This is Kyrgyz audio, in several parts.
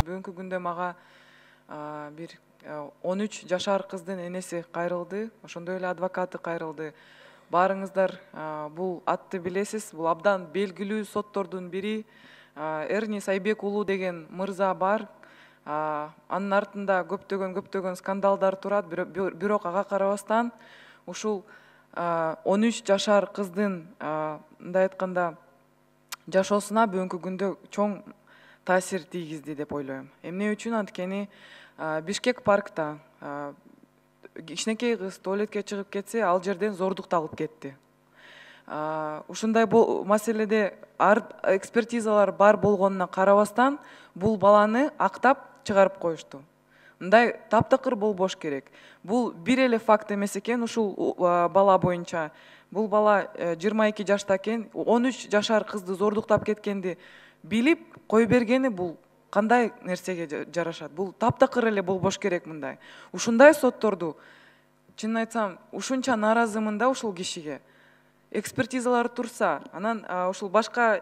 бүгүнкү күндө мага бир 13 жашар кыздын энеси кайрылды, ошондой эле адвокаты кайрылды. Баарыңыздар бул атты билесиз, бул абдан белгилүү соттордун бири. Эрни Сайбек уулу деген мырза бар. Анын артында көптөгөн скандалдар турат, бирок ага карабастан ушул 13 жашар кыздын мындай айтканда жашоосуна бүгүнкү күндө чоң таасир тийгизди деп ойлойм. Эмне үчүн? Анткени Бишкек паркта кичинекей кыз туалетке чыгып кетсе, ал жерден зордукталып кетти. Ушундай маселеде экспертизалар бар болгонуна карабастан бул баланы актап чыгарып коюшту. Мындай таптакыр болбош керек. Бул бир эле факт эмес экен ушул бала боюнча. Бул бала 22 жашта экен, 13 жашар кызды зордуктап кеткенди билип кой бергени бул кандай нерсеге жарашат? Бул таптакыр эле болбош керек мындай. Ушундай сотторду, чынын айтсам, ушунча нааразымын да ушул кишиге. Экспертизалар турса, анан ушул башка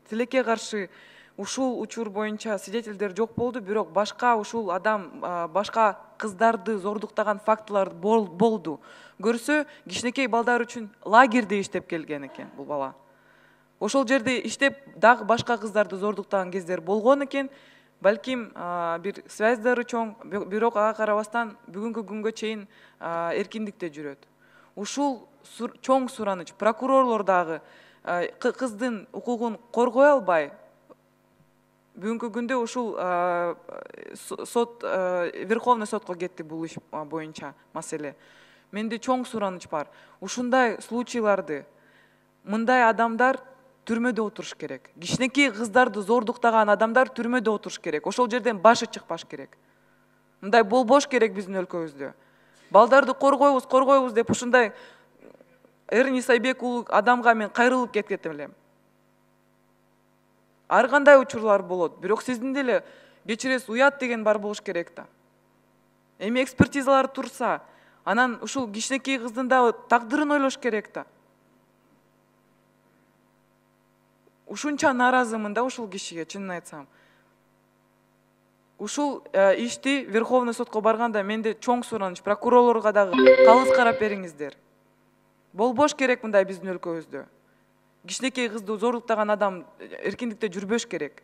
тилекке каршы ушул учур боюнча свидетелдер жок болду, бирок башка ушул адам башка кыздарды зордуктаган фактылар болду. Көрсө, кичинекей балдар үчүн лагерде иштеп келген экен бул бала. Ошол жерде иштеп дагы башка кыздарды зордуктаган кездер болгон экен. Балким бир связьдары чоң, бирок ага карабастан бүгүнкү күнгө чейин эркиндикте жүрөт. Ушул чоң сураныч. Прокурорлор дагы кыздын укугун коргой албай, бүгүнкү күндө ушул сот, Верховный сотко кетти бул иш боюнча маселе. Менде чоң сураныч бар. Ушундай случайларды мындай адамдар түрмөдө отуруш керек. Кичинекей кыздарды зордуктаган адамдар түрмөдө отуруш керек. Ошол жерден башы чыкпаш керек. Мындай болбош керек биздин өлкөбүздө. Балдарды коргойбуз деп ушундай Эрни Сайбек уулу адамга мен кайрылып кетет элем. Ар кандай учурлар болот, бирок сиздин деле кечиресиз уят деген бар болуш керек да. Эми экспертизалар турса, анан ушул кичинекей кыздын да тагдырын ойлош керек да. Ушунча нааразымын да ушул кишиге, чынын айтсам. Ушул ишти Верховный сотко барганда менде чоң сураныч, прокурорлорго дагы калыс карап бериңиздер. Болбош керек мындай биздин өлкөбүздө. Кичинекей кызды зордуктаган адам эркиндикте жүрбөш керек.